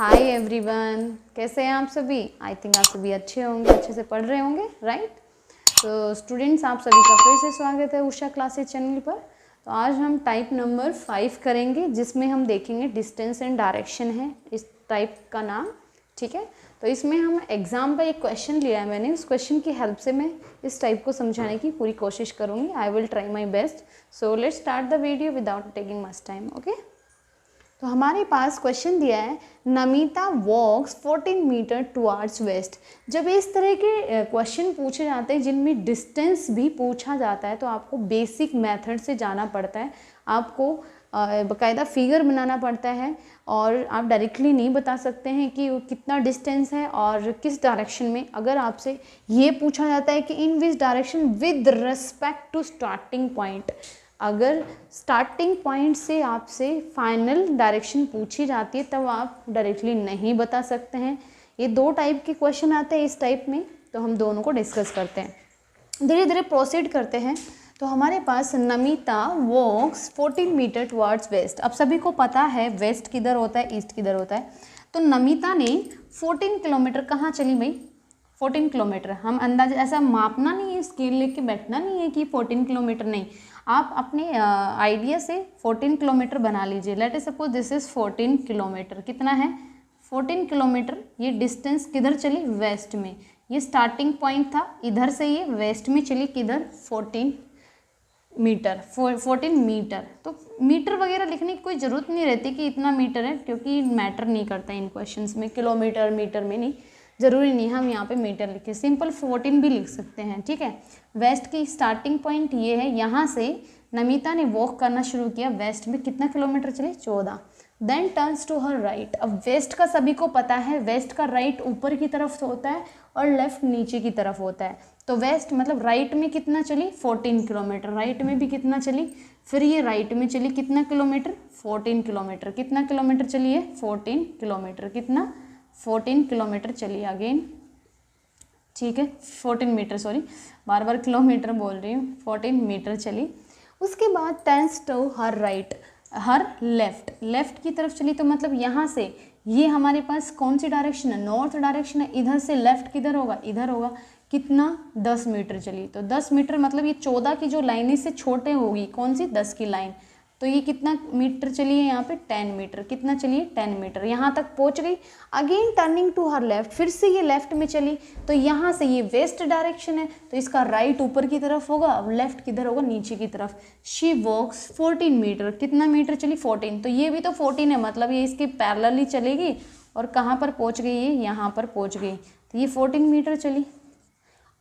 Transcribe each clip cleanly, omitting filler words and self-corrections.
Hi everyone, कैसे हैं आप सभी। आई थिंक आप सभी अच्छे होंगे, अच्छे से पढ़ रहे होंगे, राइट। तो स्टूडेंट्स, आप सभी का फिर से स्वागत है उषा क्लासेस चैनल पर। तो आज हम टाइप नंबर 5 करेंगे, जिसमें हम देखेंगे डिस्टेंस एंड डायरेक्शन है इस टाइप का नाम, ठीक है। तो इसमें हम एग्जाम पर एक क्वेश्चन लिया है मैंने, उस क्वेश्चन की हेल्प से मैं इस टाइप को समझाने की पूरी कोशिश करूँगी। I will try my best. So let's start the video without taking much time, okay. तो हमारे पास क्वेश्चन दिया है, नमिता वॉक्स 14 मीटर टुवार्ड्स वेस्ट। जब इस तरह के क्वेश्चन पूछे जाते हैं जिनमें डिस्टेंस भी पूछा जाता है, तो आपको बेसिक मेथड से जाना पड़ता है। आपको बाकायदा फिगर बनाना पड़ता है और आप डायरेक्टली नहीं बता सकते हैं कि कितना डिस्टेंस है और किस डायरेक्शन में। अगर आपसे ये पूछा जाता है कि in which direction with respect to starting point, अगर स्टार्टिंग पॉइंट से आपसे फाइनल डायरेक्शन पूछी जाती है तब आप डायरेक्टली नहीं बता सकते हैं। ये दो टाइप के क्वेश्चन आते हैं इस टाइप में, तो हम दोनों को डिस्कस करते हैं। धीरे धीरे प्रोसीड करते हैं। तो हमारे पास नमिता वॉक्स 14 मीटर टुवार्ड्स वेस्ट। अब सभी को पता है वेस्ट किधर होता है, ईस्ट किधर होता है। तो नमिता ने 14 किलोमीटर कहाँ चली भाई, 14 किलोमीटर। हम अंदाजा ऐसा मापना नहीं है, स्केल लेके बैठना नहीं है कि 14 किलोमीटर, नहीं। आप अपने आइडिया से 14 किलोमीटर बना लीजिए। Late us suppose this is 14 kilometre. कितना है 14 किलोमीटर। ये डिस्टेंस किधर चली, वेस्ट में। ये स्टार्टिंग पॉइंट था, इधर से ये वेस्ट में चली किधर, 14 मीटर। 14 मीटर। तो मीटर वगैरह लिखने की कोई ज़रूरत नहीं रहती कि इतना मीटर है, क्योंकि मैटर नहीं करता इन क्वेश्चंस में। किलोमीटर मीटर में नहीं, ज़रूरी नहीं हम यहाँ पे मीटर लिखें, सिंपल 14 भी लिख सकते हैं, ठीक है। वेस्ट की स्टार्टिंग पॉइंट ये है, यहाँ से नमिता ने वॉक करना शुरू किया वेस्ट में। कितना किलोमीटर चले, 14। Then turns to her right. अब वेस्ट का सभी को पता है, वेस्ट का राइट ऊपर की तरफ होता है और लेफ्ट नीचे की तरफ होता है। तो वेस्ट मतलब राइट में कितना चली, 14 किलोमीटर। राइट में भी कितना चली, फिर ये राइट में चली कितना किलोमीटर, 14 किलोमीटर। कितना किलोमीटर चली है, 14 किलोमीटर। कितना, 14 किलोमीटर चली अगेन, ठीक है। 14 मीटर, सॉरी बार बार किलोमीटर बोल रही हूँ। 14 मीटर चली। उसके बाद turns to her right, her left, left की तरफ चली। तो मतलब यहाँ से ये हमारे पास कौन सी डायरेक्शन है, नॉर्थ डायरेक्शन है। इधर से लेफ्ट किधर होगा, इधर होगा। कितना, 10 मीटर चली। तो 10 मीटर मतलब ये 14 की जो लाइन इससे छोटे होगी, कौन सी, 10 की लाइन। तो ये कितना मीटर चली है यहाँ पे, 10 मीटर। कितना चलिए, 10 मीटर। यहाँ तक पहुँच गई। Again turning to her left, फिर से ये लेफ्ट में चली। तो यहाँ से ये वेस्ट डायरेक्शन है, तो इसका राइट ऊपर की तरफ होगा, अब लेफ्ट किधर होगा, नीचे की तरफ। She walks 14 metre. कितना मीटर चली, 14। तो ये भी तो 14 है, मतलब ये इसके पैरेलली चलेगी और कहाँ पर पहुँच गई, ये यहाँ पर पहुँच गई। तो ये 14 मीटर चली।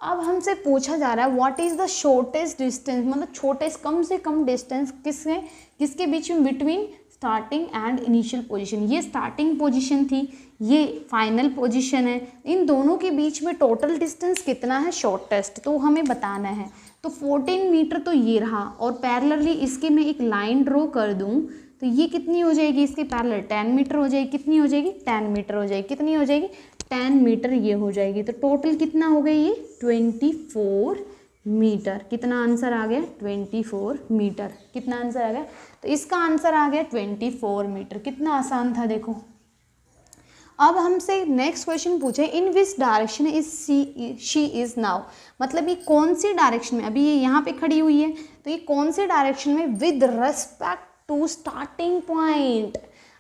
अब हमसे पूछा जा रहा है what is the shortest distance, मतलब छोटे कम से कम डिस्टेंस किसके बीच में, between starting and initial position. ये स्टार्टिंग पोजीशन थी, ये फाइनल पोजीशन है। इन दोनों के बीच में टोटल डिस्टेंस कितना है, शॉर्टेस्ट, तो हमें बताना है। तो 14 मीटर तो ये रहा, और पैरेलली इसके मैं एक लाइन ड्रॉ कर दूँ तो ये कितनी हो जाएगी, इसके पैरेलल 10 मीटर हो जाएगी। कितनी हो जाएगी, 10 मीटर हो जाएगी। कितनी हो जाएगी, 10 मीटर ये हो जाएगी। तो टोटल कितना हो गई ये, 24 मीटर। कितना आंसर आ गया, 24 मीटर। कितना आंसर आ गया, तो इसका आंसर आ गया 24 मीटर। कितना आसान था, देखो। अब हमसे नेक्स्ट क्वेश्चन पूछे, in which direction is she is now. मतलब ये कौन सी डायरेक्शन में, अभी ये यहाँ पे खड़ी हुई है, तो ये कौन से डायरेक्शन में with respect to starting point.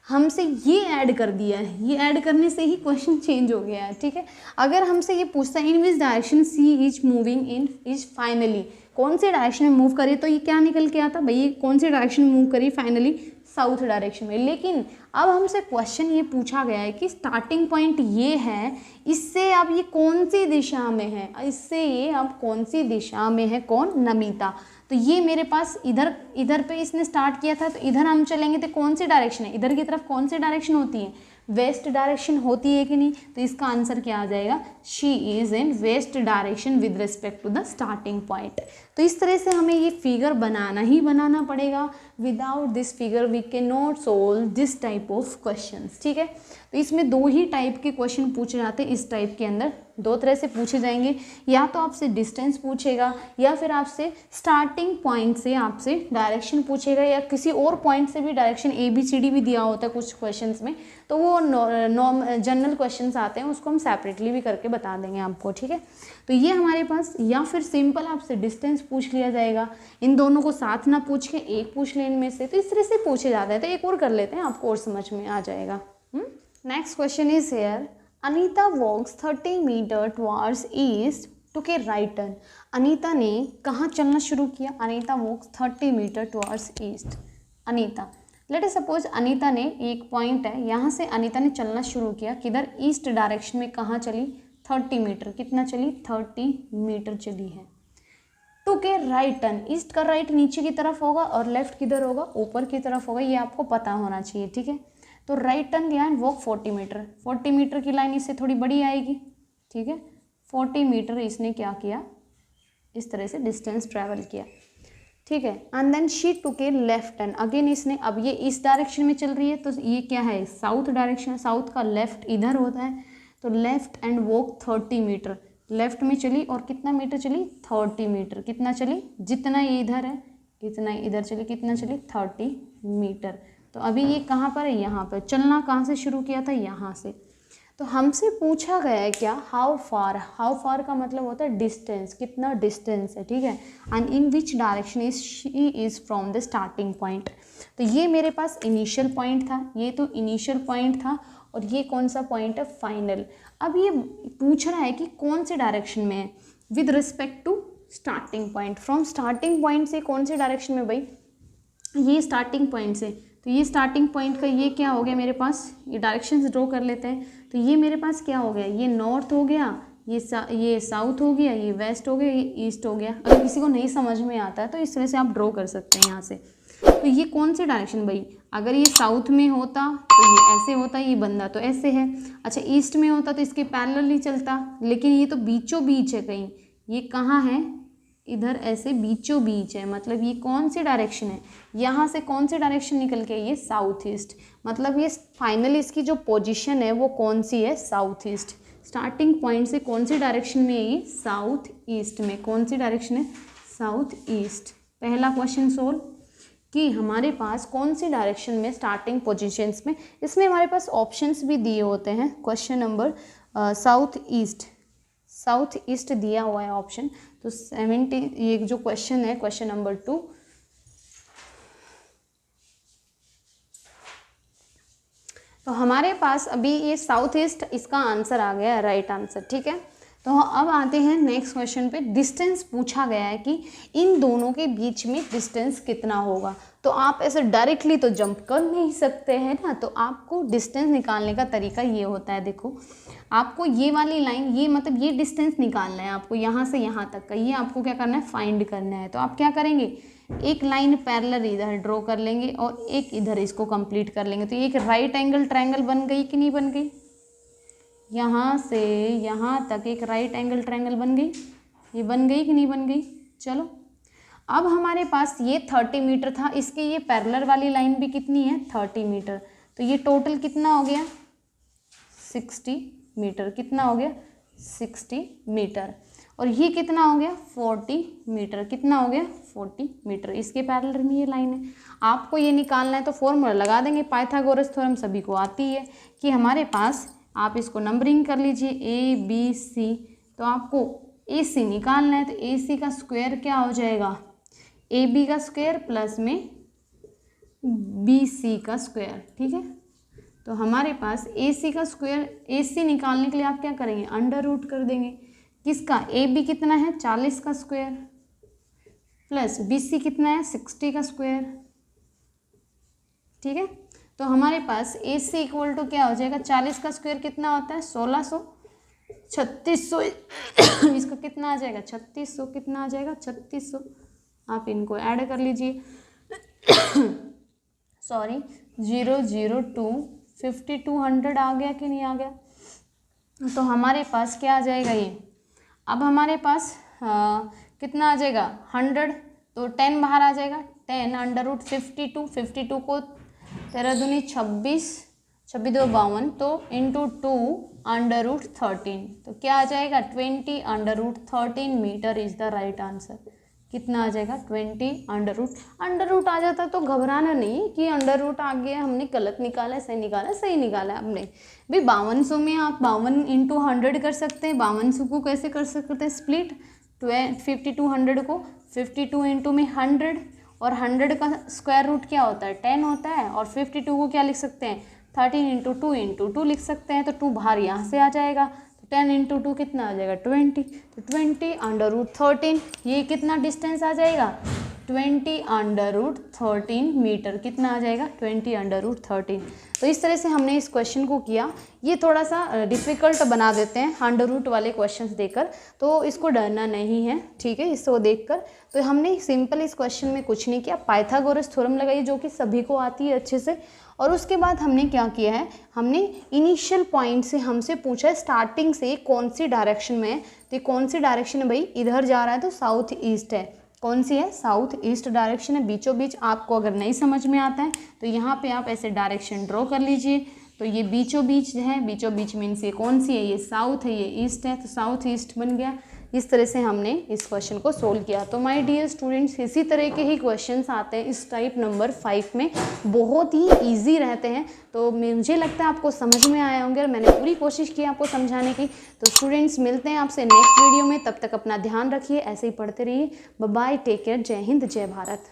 हमसे ये ऐड कर दिया है, ये ऐड करने से ही क्वेश्चन चेंज हो गया है, ठीक है। अगर हमसे ये पूछता है in which direction she is moving in is finally, कौन से डायरेक्शन में मूव करी, तो ये क्या निकल के आता भाई, ये कौन से डायरेक्शन में मूव करी, फाइनली साउथ डायरेक्शन में। लेकिन अब हमसे क्वेश्चन ये पूछा गया है कि स्टार्टिंग पॉइंट ये है, इससे अब ये कौन सी दिशा में है, इससे ये अब कौन सी दिशा में है, कौन, नमिता। तो ये मेरे पास इधर पे इसने स्टार्ट किया था, तो इधर हम चलेंगे तो कौन सी डायरेक्शन है, इधर की तरफ कौन सी डायरेक्शन होती है, वेस्ट डायरेक्शन होती है कि नहीं। तो इसका आंसर क्या आ जाएगा, she is in west direction with respect to the starting point. तो इस तरह से हमें ये फिगर बनाना ही बनाना पड़ेगा। Without this figure we can not solve this type of questions, ठीक है। तो इसमें दो ही टाइप के क्वेश्चन पूछे जाते हैं। इस टाइप के अंदर दो तरह से पूछे जाएंगे, या तो आपसे डिस्टेंस पूछेगा या फिर आपसे स्टार्टिंग पॉइंट से आपसे डायरेक्शन पूछेगा, या किसी और पॉइंट से भी डायरेक्शन ABCD भी दिया होता है कुछ क्वेश्चंस में, तो वो जनरल क्वेश्चंस आते हैं, उसको हम सेपरेटली भी करके बता देंगे आपको, ठीक है। तो ये हमारे पास, या फिर सिंपल आपसे डिस्टेंस पूछ लिया जाएगा, इन दोनों को साथ ना पूछ के एक पूछ लें इनमें से, तो इस तरह से पूछे जाते हैं। तो एक और कर लेते हैं, आपको और समझ में आ जाएगा। Next question is here, Anita walks 30 metre towards east, took a right turn. Anita ने कहाँ चलना शुरू किया? Anita walks 30 metre towards east. Anita, let us suppose Anita ने, एक पॉइंट है, यहाँ से अनीता ने चलना शुरू किया, किधर? ईस्ट डायरेक्शन में। कहाँ चली? 30 मीटर। कितना चली? 30 मीटर चली है। टुक ए राइट टर्न, ईस्ट का राइट नीचे की तरफ होगा और लेफ्ट किधर होगा? ऊपर की तरफ होगा, ये आपको पता होना चाहिए, ठीक है। तो राइट टर्न लिया एंड वॉक 40 मीटर। 40 मीटर की लाइन इससे थोड़ी बड़ी आएगी, ठीक है। 40 मीटर इसने क्या किया? इस तरह से डिस्टेंस ट्रैवल किया, ठीक है। And then she took a left turn, again इसने, अब ये इस डायरेक्शन में चल रही है, तो ये क्या है? South direction. साउथ का लेफ्ट इधर होता है, तो left and walk 30 metre. Left में चली और कितना मीटर चली? 30 मीटर। कितना चली? जितना ये इधर है इतना इधर चली। कितना चली? 30 मीटर। तो अभी ये कहाँ पर है? यहाँ पर। चलना कहाँ से शुरू किया था? यहाँ से। तो हमसे पूछा गया है क्या? How far. हाउ फार का मतलब होता है डिस्टेंस, कितना डिस्टेंस है, ठीक है। And in which direction is she is from the starting point. तो ये मेरे पास इनिशियल पॉइंट था, ये तो इनिशियल पॉइंट था, और ये कौन सा पॉइंट है? फाइनल। अब ये पूछ रहा है कि कौन से डायरेक्शन में है with respect to starting point. From starting point से कौन से डायरेक्शन में भाई? ये स्टार्टिंग पॉइंट से। तो ये स्टार्टिंग पॉइंट का ये क्या हो गया मेरे पास? ये डायरेक्शंस ड्रॉ कर लेते हैं। तो ये मेरे पास क्या हो गया? ये नॉर्थ हो गया, ये साउथ हो गया, ये वेस्ट हो गया, ये ईस्ट हो गया। अगर किसी को नहीं समझ में आता है तो इस तरह से आप ड्रॉ कर सकते हैं यहाँ से। तो ये कौन से डायरेक्शन भाई? अगर ये साउथ में होता तो ये ऐसे होता, ये बंदा तो ऐसे है। अच्छा, ईस्ट में होता तो इसके पैरेलल ही चलता, लेकिन ये तो बीचों बीच है कहीं। ये कहाँ है? इधर ऐसे बीचों बीच है, मतलब ये कौन सी डायरेक्शन है? यहाँ से कौन सी डायरेक्शन निकल के? ये साउथ ईस्ट। मतलब ये फाइनली इसकी जो पोजीशन है वो कौन सी है? South east. स्टार्टिंग पॉइंट से कौन सी डायरेक्शन में है? ये साउथ ईस्ट में। कौन सी डायरेक्शन है? South east. पहला क्वेश्चन सोल्व कि हमारे पास कौन सी डायरेक्शन में स्टार्टिंग पोजीशंस में। इसमें हमारे पास ऑप्शंस भी दिए होते हैं। Question number south east, south east दिया हुआ है ऑप्शन। तो 70, ये जो क्वेश्चन है क्वेश्चन नंबर 2, तो हमारे पास अभी ये साउथ ईस्ट इसका आंसर आ गया है, राइट आंसर, ठीक है। तो अब आते हैं नेक्स्ट क्वेश्चन पे। डिस्टेंस पूछा गया है कि इन दोनों के बीच में डिस्टेंस कितना होगा। तो आप ऐसे डायरेक्टली तो जंप कर नहीं सकते हैं ना, तो आपको डिस्टेंस निकालने का तरीका ये होता है। देखो, आपको ये वाली लाइन, ये मतलब ये डिस्टेंस निकालना है आपको, यहाँ से यहाँ तक का, ये आपको क्या करना है? फाइंड करना है। तो आप क्या करेंगे? एक लाइन पैरेलल इधर ड्रॉ कर लेंगे और एक इधर इसको कंप्लीट कर लेंगे। तो ये एक राइट एंगल ट्रायंगल बन गई कि नहीं बन गई? यहाँ से यहाँ तक एक राइट एंगल ट्रायंगल बन गई। ये बन गई कि नहीं बन गई? चलो, अब हमारे पास ये 30 मीटर था, इसके ये पैरेलल वाली लाइन भी कितनी है? 30 मीटर। तो ये टोटल कितना हो गया? 60 मीटर। कितना हो गया? 60 मीटर। और ये कितना हो गया? 40 मीटर। कितना हो गया? 40 मीटर। इसके पैरेलल में ये लाइन है। आपको ये निकालना है तो फॉर्मूला लगा देंगे, पाइथागोरस थ्योरम सभी को आती है कि हमारे पास, आप इसको नंबरिंग कर लीजिए ABC। तो आपको AC निकालना है, तो AC का स्क्वायर क्या हो जाएगा? AB का स्क्वायर प्लस में BC का स्क्वायर, ठीक है। तो हमारे पास AC का स्क्वायर, AC निकालने के लिए आप क्या करेंगे? अंडर रूट कर देंगे। किसका? AB कितना है? 40 का स्क्वायर, प्लस BC कितना है? 60 का स्क्वायर, ठीक है। तो हमारे पास AC इक्वल टू क्या हो जाएगा? 40 का स्क्वायर कितना होता है? 1600, 3600 इसका कितना आ जाएगा? 3600। कितना आ जाएगा? 3600। आप इनको ऐड कर लीजिए। सॉरी, 002 5200 आ गया कि नहीं आ गया? तो हमारे पास क्या आ जाएगा ये? अब हमारे पास कितना आ जाएगा 100, तो 10 बाहर आ जाएगा, 10 अंडर रूट 52, 52 को 13 दूनी 26, 26 दो 52, तो इंटू 2 अंडर रूट 13, तो क्या आ जाएगा 20 under root 13 metre is the right answer. कितना आ जाएगा 20 अंडर रूट आ जाता तो घबराना नहीं कि अंडर रूट आ गया, हमने गलत निकाला, सही निकाला, सही निकाला आपने भाई। 5200 में आप 52 इंटू 100 कर सकते हैं। 5200 को कैसे कर सकते हैं स्प्लिट, 5200 को 52 इंटू में 100, और 100 का स्क्वायर रूट क्या होता है 10 होता है, और 52 को क्या लिख सकते हैं 13 इंटू 2 लिख सकते हैं, तो 2 बाहर यहाँ से आ जाएगा, तो 10 इंटू 2 कितना आ जाएगा 20, तो 20 अंडर रूट 13, ये कितना डिस्टेंस आ जाएगा 20 अंडर रूट 13 मीटर, कितना आ जाएगा 20 अंडर रूट 13। तो इस तरह से हमने इस क्वेश्चन को किया। ये थोड़ा सा डिफ़िकल्ट बना देते हैं अंडर रूट वाले क्वेश्चंस देकर, तो इसको डरना नहीं है, ठीक है, इसको देखकर। तो हमने सिंपल इस क्वेश्चन में कुछ नहीं किया, पाइथागोरस थ्योरम लगाई जो कि सभी को आती है अच्छे से, और उसके बाद हमने क्या किया है, हमने इनिशियल पॉइंट से हमसे पूछा है स्टार्टिंग से कौन सी डायरेक्शन में है, तो कौन सी डायरेक्शन है भाई, इधर जा रहा है तो साउथ ईस्ट है, कौन सी है साउथ ईस्ट डायरेक्शन है। बीचों बीच आपको अगर नहीं समझ में आता है तो यहाँ पे आप ऐसे डायरेक्शन ड्रॉ कर लीजिए, तो ये बीचों बीच है, बीचों बीच मीन्स ये कौन सी है, ये साउथ है, ये ईस्ट है, तो साउथ ईस्ट बन गया। इस तरह से हमने इस क्वेश्चन को सोल्व किया। तो माय डियर स्टूडेंट्स, इसी तरह के ही क्वेश्चंस आते हैं इस टाइप नंबर 5 में, बहुत ही इजी रहते हैं। तो मुझे लगता है आपको समझ में आए होंगे और मैंने पूरी कोशिश की आपको समझाने की। तो स्टूडेंट्स मिलते हैं आपसे नेक्स्ट वीडियो में, तब तक अपना ध्यान रखिए, ऐसे ही पढ़ते रहिए। बाय बाय, टेक केयर, जय हिंद, जय भारत।